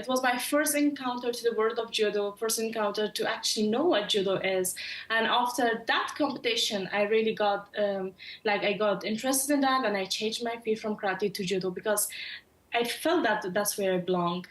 it was my first encounter to the world of judo, first encounter to actually know what judo is. And after that competition, I really got I got interested in that, and I changed my field from karate to judo because I felt that that's where I belong.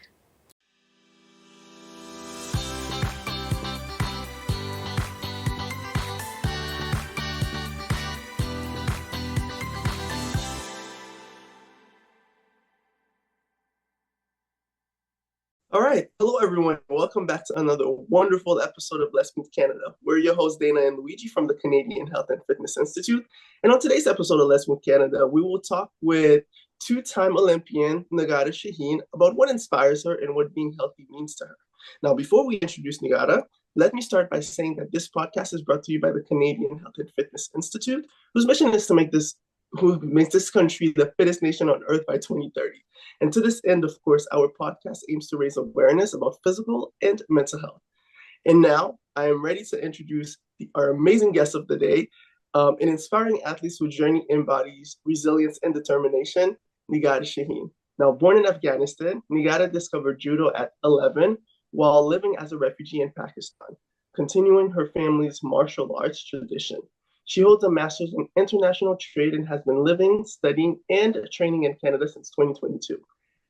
All right. Hello, everyone. Welcome back to another wonderful episode of Let's Move Canada. We're your hosts, Dana and Luigi from the Canadian Health and Fitness Institute. And on today's episode of Let's Move Canada, we will talk with two-time Olympian Nigara Shaheen about what inspires her and what being healthy means to her. Now, before we introduce Nigara, let me start by saying that this podcast is brought to you by the Canadian Health and Fitness Institute, whose mission is to make this country the fittest nation on earth by 2030. And to this end, of course, our podcast aims to raise awareness about physical and mental health. And now I am ready to introduce our amazing guest of the day, an inspiring athlete whose journey embodies resilience and determination, Nigara Shaheen. Now, born in Afghanistan, Nigara discovered judo at 11 while living as a refugee in Pakistan, continuing her family's martial arts tradition. She holds a master's in international trade and has been living, studying, and training in Canada since 2022.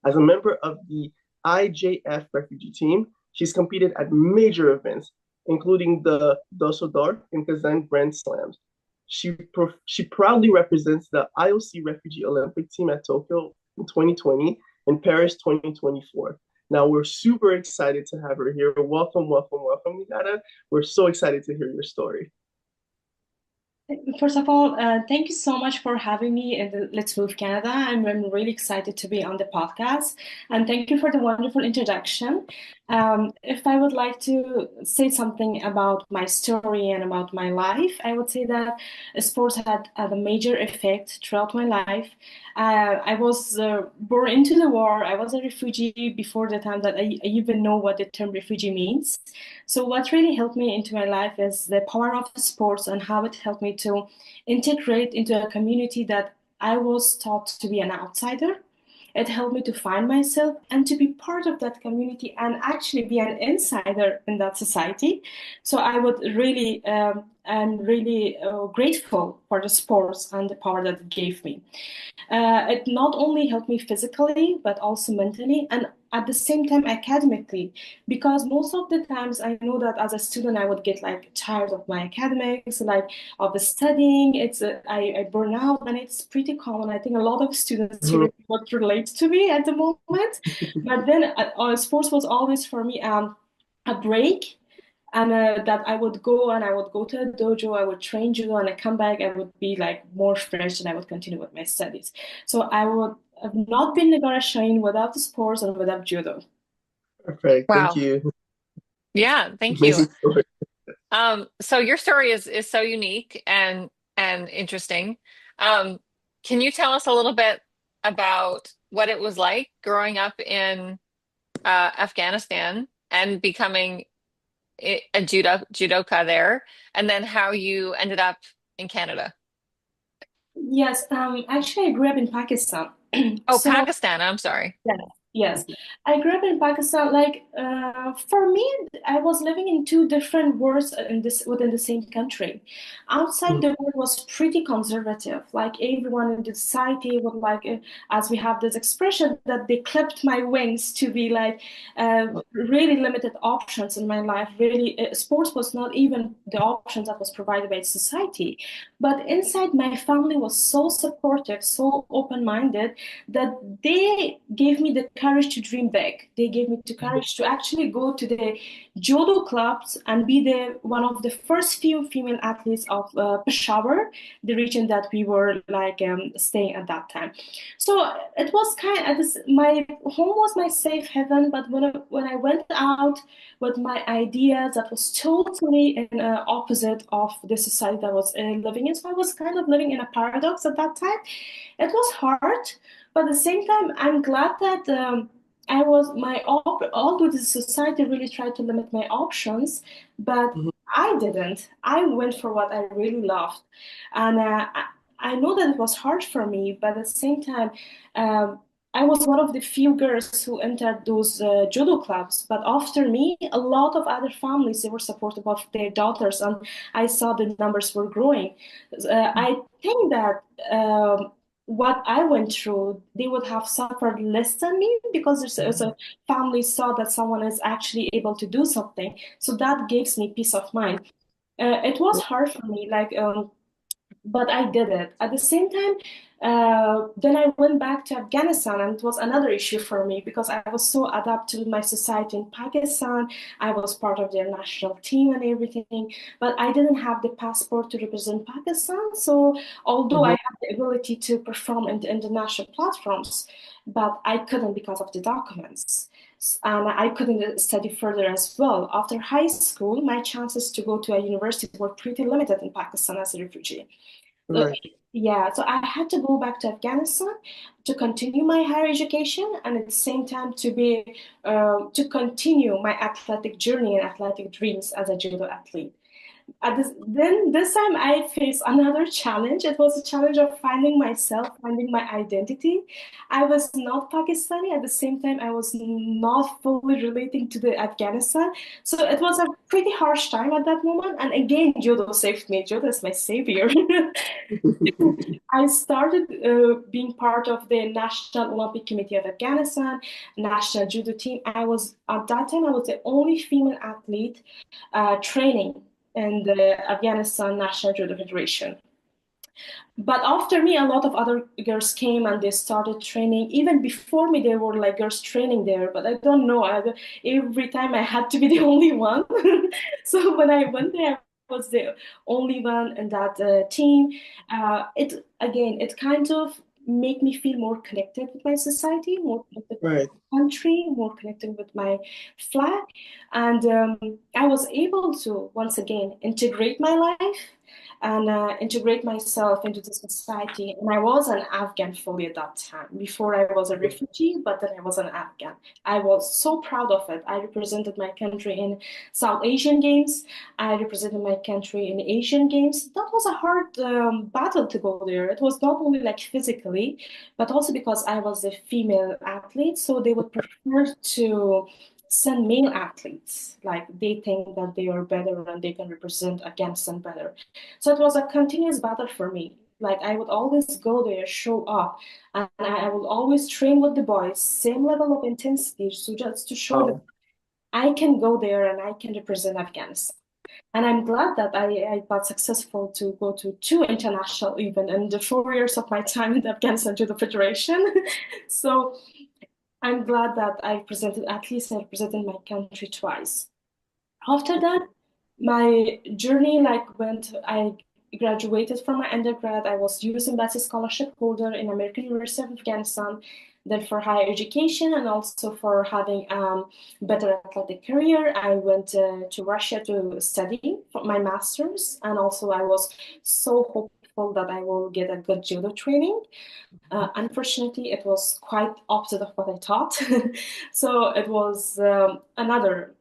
As a member of the IJF refugee team, she's competed at major events, including the Düsseldorf and Kazan Grand Slams. She proudly represents the IOC Refugee Olympic Team at Tokyo in 2020 and Paris 2024. Now, we're super excited to have her here. Welcome, Nigara. We're so excited to hear your story. First of all, thank you so much for having me in the Let's Move Canada. I'm really excited to be on the podcast, and thank you for the wonderful introduction. If I would like to say something about my story and about my life, I would say that sports had a major effect throughout my life. I was born into the war. I was a refugee before the time that I even know what the term refugee means. So what really helped me into my life is the power of sports and how it helped me to integrate into a community that I was taught to be an outsider. It helped me to find myself and to be part of that community and actually be an insider in that society. So I'm really grateful for the sports and the power that it gave me. It not only helped me physically, but also mentally and at the same time academically, because most of the times I know that as a student I would get tired of my academics, of the studying. I burn out, and it's pretty common. I think a lot of students would relate to me at the moment. But then sports was always for me a break. And that I would go to a dojo, I would train judo, and I come back, I would be more fresh, and I would continue with my studies. So I would have not been Nigara Shaheen without the sports and without judo. Perfect. Wow. Thank you. Yeah, thank you. So your story is so unique and interesting. Can you tell us a little bit about what it was like growing up in Afghanistan and becoming a judoka there, and then how you ended up in Canada? Yes, actually, I grew up in Pakistan. Oh, Pakistan. I'm sorry. Yes. I grew up in Pakistan. For me, I was living in two different worlds within the same country. Outside, the world was pretty conservative. Like everyone in the society would as we have this expression that they clipped my wings to be really limited options in my life. Really, sports was not even the options that was provided by society. But inside, my family was so supportive, so open-minded that they gave me the courage to dream big. They gave me the courage to actually go to the judo clubs and be one of the first few female athletes of Peshawar, the region that we were staying at that time. So it was my home was my safe haven. But when I went out with my ideas, that was totally in opposite of the society that I was living in. So I was kind of living in a paradox at that time. It was hard, but at the same time, I'm glad that although the society really tried to limit my options, but I didn't. I went for what I really loved. And I know that it was hard for me, but at the same time, I was one of the few girls who entered those judo clubs. But after me, a lot of other families, they were supportive of their daughters, and I saw the numbers were growing. I think that what I went through, they would have suffered less than me because there's a family saw that someone is actually able to do something. So that gives me peace of mind. It was hard for me, but I did it. At the same time, then I went back to Afghanistan, and it was another issue for me because I was so adapted to my society in Pakistan. I was part of their national team and everything, but I didn't have the passport to represent Pakistan. So, although I had the ability to perform in the international platforms, but I couldn't because of the documents. And I couldn't study further as well. After high school, my chances to go to a university were pretty limited in Pakistan as a refugee. Right. Yeah, so I had to go back to Afghanistan to continue my higher education and at the same time to continue my athletic journey and athletic dreams as a judo athlete. Then this time I faced another challenge. It was a challenge of finding myself, finding my identity. I was not Pakistani. At the same time, I was not fully relating to the Afghanistan. So it was a pretty harsh time at that moment. And again, judo saved me. Judo is my savior. I started being part of the National Olympic Committee of Afghanistan, national judo team. I was at that time I was the only female athlete training in the Afghanistan National Judo Federation. But after me, a lot of other girls came and they started training. Even before me, there were like girls training there. But I don't know. Every time I had to be the only one. So when I went there, I was the only one in that team. It kind of made me feel more connected with my society, more connected with Right. my country, more connected with my flag. And I was able to, once again, integrate my life and integrate myself into the society. And I was an Afghan fully at that time. Before I was a refugee, but then I was an Afghan. I was so proud of it. I represented my country in South Asian Games. I represented my country in Asian Games. That was a hard battle to go there. It was not only like physically, but also because I was a female athlete. So they would prefer to send male athletes. Like they think that they are better and they can represent against them better. So it was a continuous battle for me. Like I would always go there, show up, and I would always train with the boys, same level of intensity, so just to show that I can go there and I can represent Afghanistan. And I'm glad that I got successful to go to two international events in the 4 years of my time in Afghanistan to the Federation. So I'm glad that at least I represented my country twice. After that, my journey I graduated from my undergrad. I was US Embassy scholarship holder in American University of Afghanistan. Then for higher education and also for having better athletic career, I went to Russia to study for my master's. And also I was so hopeful that I will get a good judo training. Unfortunately, it was quite opposite of what I thought. So it was another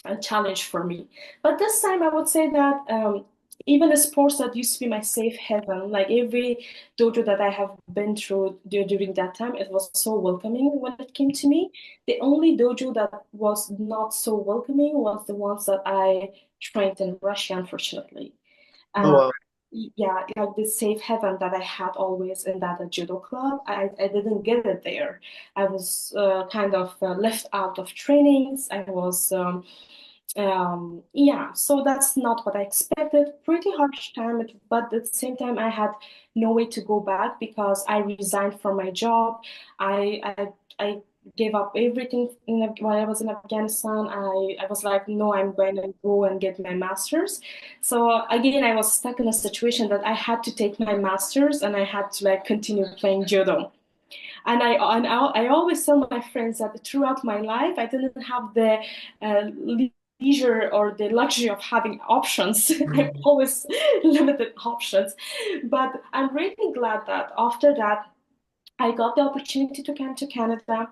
a challenge for me. But this time, I would say that even the sports that used to be my safe haven, like every dojo that I have been through during that time, it was so welcoming when it came to me. The only dojo that was not so welcoming was the ones that I trained in Russia, unfortunately. Oh, wow. Yeah, like the safe haven that I had always in that judo club, I didn't get it there. I was kind of left out of trainings. I was yeah, so that's not what I expected. Pretty harsh time, but at the same time, I had no way to go back because I resigned from my job. I gave up everything while I was in Afghanistan. I was like, no, I'm going to go and get my master's. So again, I was stuck in a situation that I had to take my master's and I had to like continue playing judo. And I always tell my friends that throughout my life, I didn't have the leisure or the luxury of having options. I always limited options. But I'm really glad that after that, I got the opportunity to come to Canada.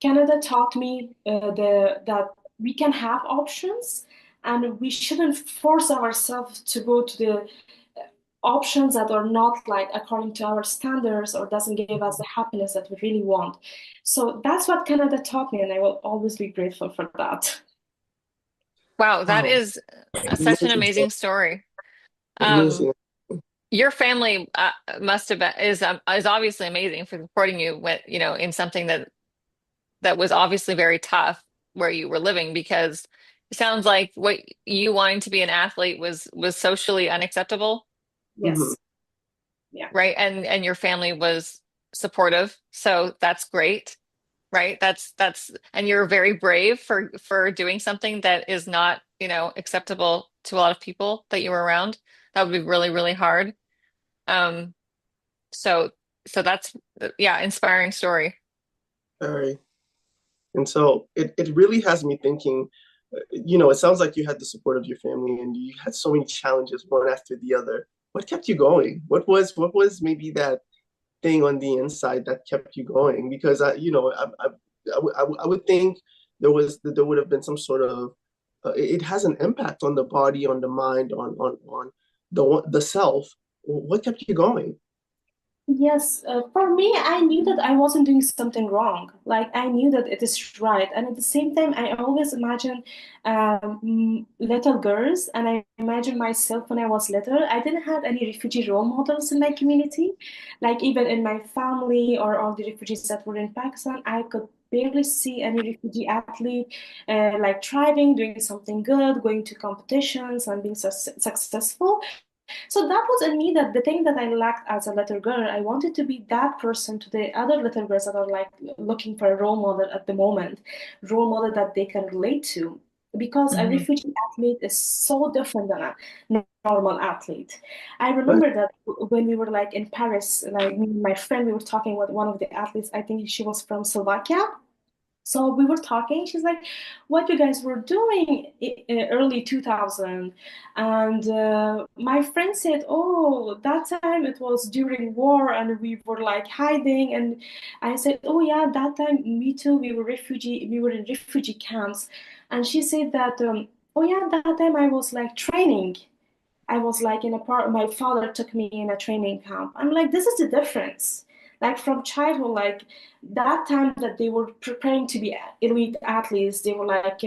Canada taught me that we can have options and we shouldn't force ourselves to go to the options that are not like according to our standards or doesn't give us the happiness that we really want. So that's what Canada taught me, and I will always be grateful for that. Wow, that Wow. is such an amazing story. Um, Amazing. your family must have been is obviously amazing for supporting you with, in something that was obviously very tough where you were living, because it sounds like what you wanting to be an athlete was socially unacceptable, Mhm. Yes. Yeah. right? And your family was supportive, so that's great, right? That's and you're very brave for doing something that is not, acceptable to a lot of people that you were around. That would be really, really hard. Um, so so that's yeah, inspiring story. Very. And so it really has me thinking, it sounds like you had the support of your family and you had so many challenges one after the other. What kept you going? What was maybe that thing on the inside that kept you going? Because I would think there would have been some sort of it has an impact on the body, on the mind, on the self. What kept you going? Yes, for me, I knew that I wasn't doing something wrong. Like I knew that it is right, and at the same time, I always imagine little girls, and I imagine myself when I was little. I didn't have any refugee role models in my community, like even in my family or all the refugees that were in Pakistan. I could barely see any refugee athlete like thriving, doing something good, going to competitions, and being successful. So that was in me that the thing that I lacked as a little girl, I wanted to be that person to the other little girls that are like looking for a role model at the moment, role model that they can relate to. Because a Mhm. refugee athlete is so different than a normal athlete. I But remember that when we were like in Paris, like me and my friend, we were talking with one of the athletes. I think she was from Slovakia. So we were talking. She's like, "What you guys were doing in early 2000?" And my friend said, "Oh, that time it was during war, and we were like hiding." And I said, "Oh yeah, that time me too. We were refugee. We were in refugee camps." And she said that, "Oh yeah, that time I was like training. I was like in a part, my father took me in a training camp." I'm like, this is the difference. Like from childhood, like that time that they were preparing to be elite athletes, they were like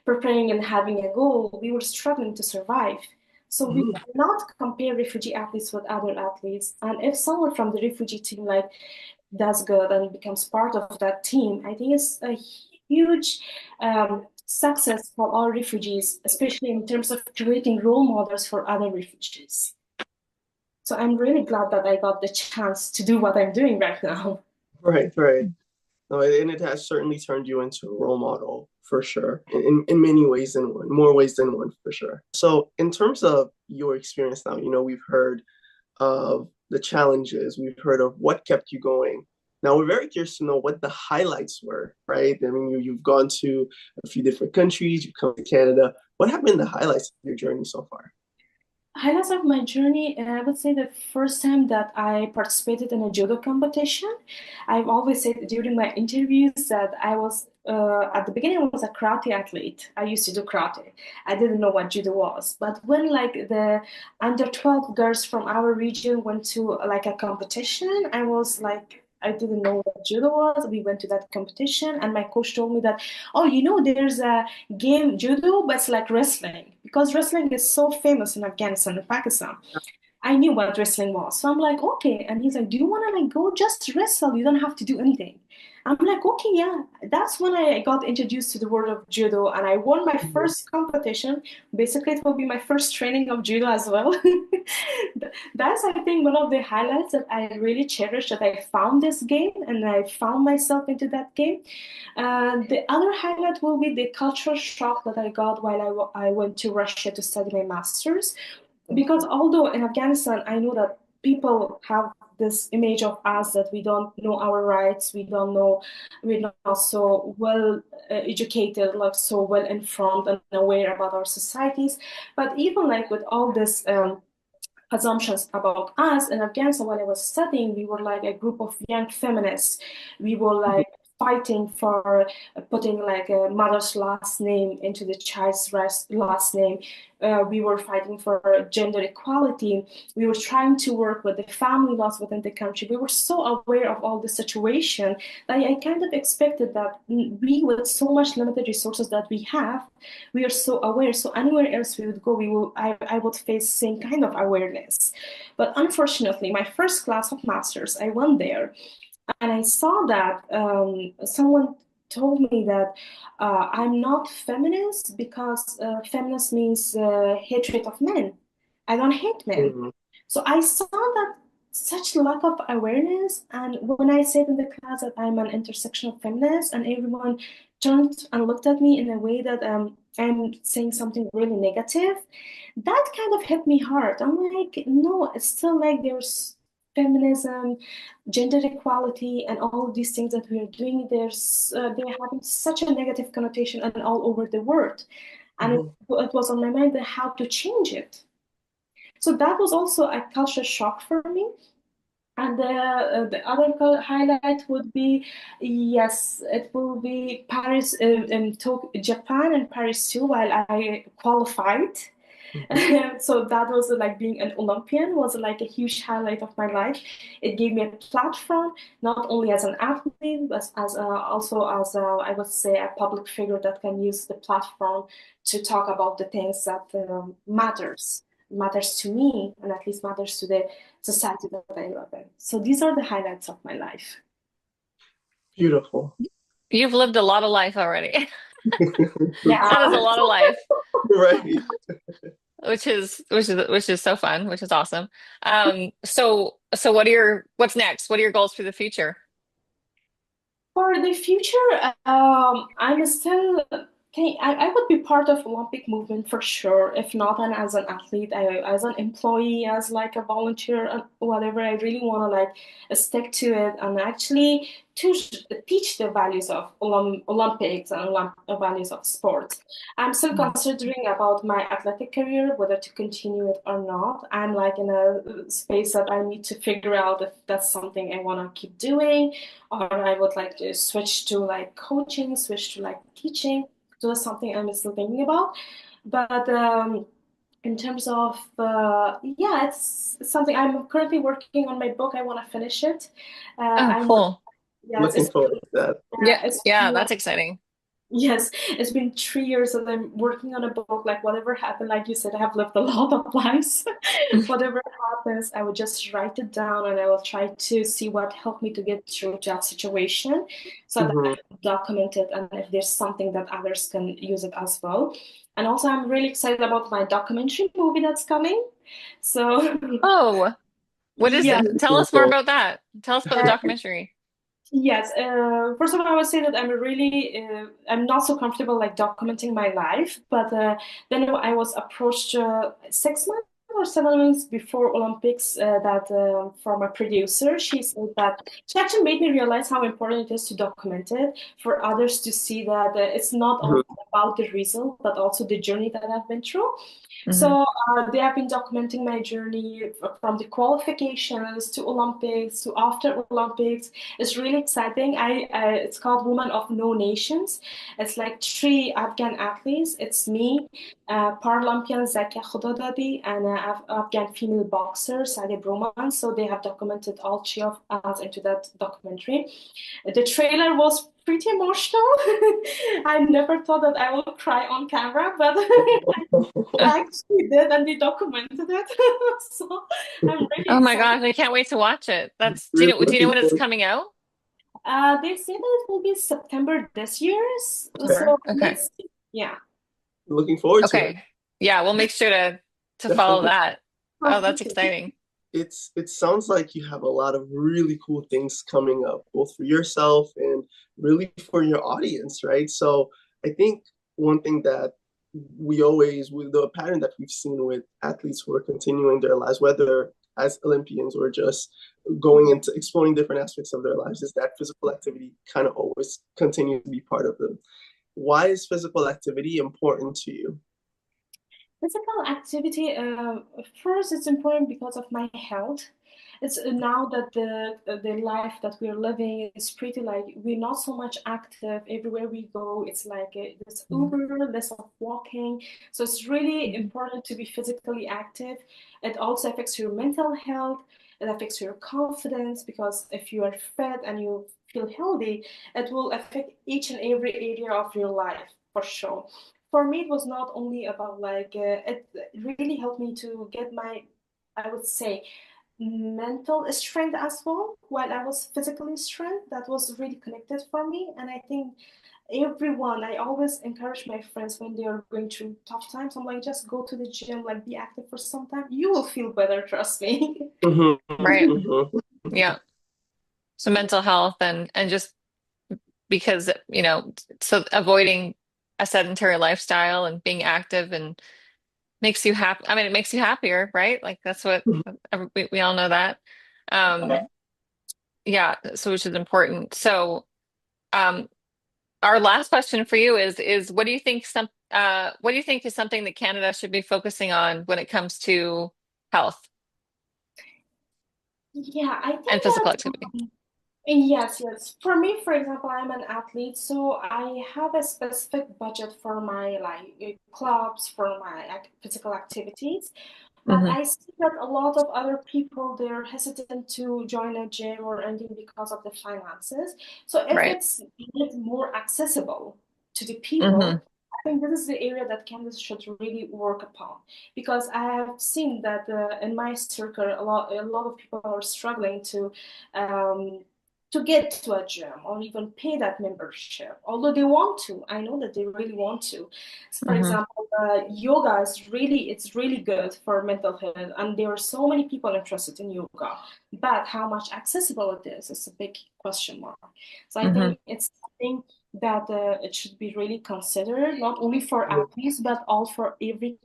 preparing and having a goal. We were struggling to survive. So we mhm. cannot compare refugee athletes with other athletes. And if someone from the refugee team like does good and becomes part of that team, I think it's a huge success for all refugees, especially in terms of creating role models for other refugees. So I'm really glad that I got the chance to do what I'm doing right now. Right, right. No, and it has certainly turned you into a role model for sure, in many ways than one, more ways than one for sure. So, in terms of your experience now, we've heard of the challenges, we've heard of what kept you going. Now, we're very curious to know what the highlights were, right? I mean, you've gone to a few different countries, you've come to Canada. What have been the highlights of your journey so far? Highlights of my journey, I would say the first time that I participated in a judo competition. I've always said during my interviews that I was, at the beginning, I was a karate athlete. I used to do karate. I didn't know what judo was. But when like the under 12 girls from our region went to like a competition, I was like, I didn't know what judo was. We went to that competition, and my coach told me that, oh, there's a game judo, but it's like wrestling because wrestling is so famous in Afghanistan and Pakistan. I knew what wrestling was. So I'm like, okay. And he's like, do you want to like go just wrestle? You don't have to do anything. I'm like, okay, yeah. That's when I got introduced to the world of judo and I won my Mhm. first competition. Basically, it will be my first training of judo as well. That's, I think, one of the highlights that I really cherish that I found this game and I found myself into that game. The other highlight will be the cultural shock that I got while I went to Russia to study my master's because although in Afghanistan, I know that people have this image of us that we don't know our rights, we don't know, we're not so well educated, like so well informed and aware about our societies. But even like with all this assumptions about us in Afghanistan, when I was studying, we were like a group of young feminists. We were like fighting for putting like a mother's last name into the child's last name. We were fighting for gender equality. We were trying to work with the family laws within the country. We were so aware of all the situation that I kind of expected that we, with so much limited resources that we have, we are so aware. So anywhere else we would go, I would face same kind of awareness. But unfortunately, my first class of masters, I went there and I saw that someone told me that I'm not feminist because feminist means hatred of men. I don't hate men. Mhm. So I saw that such lack of awareness. And when I said in the class that I'm an intersectional feminist, and everyone turned and looked at me in a way that I'm saying something really negative, that kind of hit me hard. I'm like, no, it's still like there's feminism, gender equality, and all of these things that we are doing. They're having such a negative connotation and all over the world. And it was on my mind that how to change it. So that was also a culture shock for me. And the other highlight would be, yes, it will be Paris, Japan and Paris too, while I qualified. So that was like being an Olympian was like a huge highlight of my life. It gave me a platform, not only as an athlete, but as also as I would say a public figure that can use the platform to talk about the things that matters to me, and at least matters to the society that I live in. So these are the highlights of my life. Beautiful. You've lived a lot of life already. Yeah. That is a lot of life. Right. Which is so fun, which is awesome. So what's next? What are your goals for the future? For the future, I'm still I would be part of Olympic movement for sure. If not, and as an athlete, as an employee, as like a volunteer, whatever. I really want to like stick to it and actually teach the values of Olympics and values of sports. I'm still considering about my athletic career, whether to continue it or not. I'm like in a space that I need to figure out if that's something I want to keep doing, or I would like to switch to like coaching, switch to like teaching. So that's something I'm still thinking about. But in terms of yeah, it's something I'm currently working on my book. I want to finish it. Oh, I'm cool. yes, Looking forward to that. Yeah, it's yeah, that's exciting. yes, it's been 3 years that I'm working on a book. Like whatever happened, like you said, I have lived a lot of lives. Whatever happens, I will just write it down and I will try to see what helped me to get through that situation so that I Mhm. can document it and if there's something that others can use it as well. And also I'm really excited about my documentary movie that's coming. So Oh, what is yeah. it? Tell us more Beautiful. about that. Tell us about the Uh, documentary. Yes, first of all, I would say that I'm not so comfortable like documenting my life, but then I was approached 6 months or 7 months before Olympics that from a producer. She said that she actually made me realize how important it is to document it for others to see that it's not Mhm. only about the result, but also the journey that I've been through. Hmm. So they have been documenting my journey from the qualifications to Olympics to after Olympics. It's really exciting. It's called Women of No Nations. It's like three Afghan athletes. It's me, Paralympian Zakia Khodadadi, and Afghan female boxer Sadia Broman. So they have documented all three of us into that documentary. The trailer was pretty emotional. I never thought that I would cry on camera, but I actually did, and they documented it. So I'm really Oh my excited. gosh, I can't wait to watch it. Really Do you know looking when it's forward. coming out? They say that it will be September this year. Sure. So Okay. let's see. Yeah. Looking forward to it. Okay. Yeah, we'll make sure to follow Definitely. that. Oh, Oh, that's thank you. exciting. It sounds like you have a lot of really cool things coming up, both for yourself and really for your audience, right? So I think one thing that with the pattern that we've seen with athletes who are continuing their lives, whether as Olympians or just going into exploring different aspects of their lives, is that physical activity kind of always continues to be part of them. Why is physical activity important to you? Physical activity, first, it's important because of my health. It's now that the life that we're living is pretty like we're not so much active everywhere we go. It's like this Uber, less of walking. So it's really important to be physically active. It also affects your mental health. It affects your confidence because if you are fit and you feel healthy, it will affect each and every area of your life for sure. For me, it was not only about like it really helped me to get my, I would say, mental strength as well while I was physically strength. That was really connected for me. And I think everyone, I always encourage my friends when they are going through tough times. I'm like, just go to the gym, like be active for some time. You will feel better, trust me. Right. Yeah. So mental health and just because, so avoiding a sedentary lifestyle and being active and makes you happy. I mean, it makes you happier, right? Like that's what we all know that. Um, yeah, so which is important. So, um, our last question for you is what do you think what do you think is something that Canada should be focusing on when it comes to health Yeah, I and think physical that activity? yes, yes. For me, for example, I'm an athlete, so I have a specific budget for my like clubs, for my physical activities. But Hmm. I see that a lot of other people they're hesitant to join a gym or anything because of the finances. So if Right. it's made more accessible to the Hmm. people, I think this is the area that Canvas should really work upon because I have seen that in my circle a lot of people are struggling um, to get to a gym or even pay that membership, although they want to. I know that they really want to. So for Hmm. example, yoga is really good for mental health, and there are so many people interested in yoga. But how much accessible it is a big question mark. So I Hmm. think it's something that it should be really considered, not only for athletes, but all for every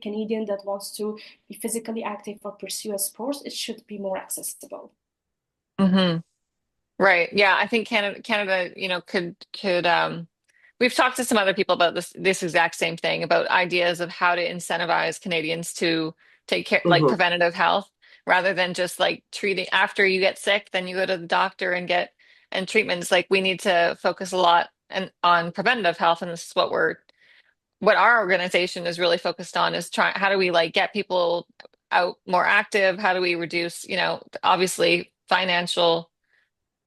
Canadian that wants to be physically active or pursue a sport. It should be more accessible. Hmm. Right. Yeah, I think Canada, could we've talked to some other people about this exact same thing about ideas of how to incentivize Canadians to take care like preventative health rather than just like treating after you get sick, then you go to the doctor and get and treatments. Like we need to focus a lot and on preventative health, and this is what our organization is really focused on is trying how do we like get people out more active? How do we reduce, obviously financial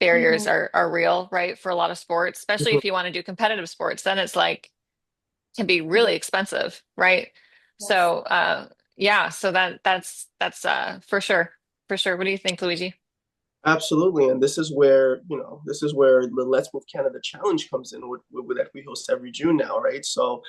barriers Mhm. are real, right? For a lot of sports, especially Mhm. if you want to do competitive sports, then it's like can be Yeah. really expensive, right? Yes. So yeah, so that's for sure. For sure. What do you think, Luigi? Absolutely, and this is where the Let's Move Canada Challenge comes in, that we host every June now, right? So,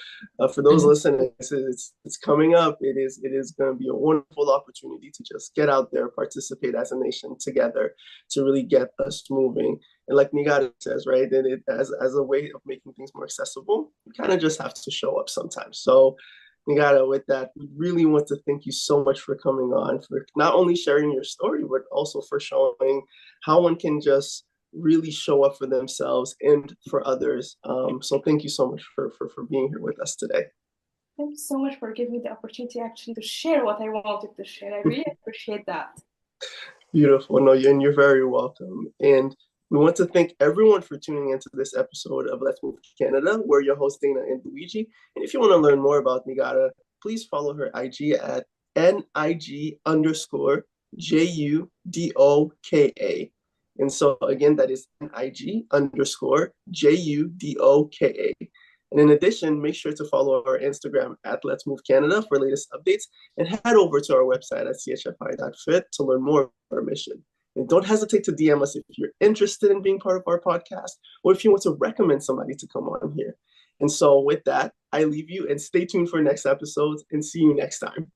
for those Mhm. listening, it's coming up. It is going to be a wonderful opportunity to just get out there, participate as a nation together, to really get us moving. And like Nigara says, right, and it as a way of making things more accessible, you kind of just have to show up sometimes. So, Nigara, with that, we really want to thank you so much for coming on, for not only sharing your story, but also for showing how one can just really show up for themselves and for others. So thank you so much for being here with us today. Thank you so much for giving me the opportunity actually to share what I wanted to share. I really appreciate that. Beautiful. No, and you're very welcome. And we want to thank everyone for tuning into this episode of Let's Move Canada. We're your hosts, Dana and Luigi. And if you want to learn more about Nigara, please follow her IG at NIG_JUDOKA. And so again, that is NIG_JUDOKA. And in addition, make sure to follow our Instagram at Let's Move Canada for latest updates, and head over to our website at chfi.fit to learn more of our mission. And don't hesitate to DM us if you're interested in being part of our podcast, or if you want to recommend somebody to come on here. And so with that, I leave you and stay tuned for next episodes, and see you next time.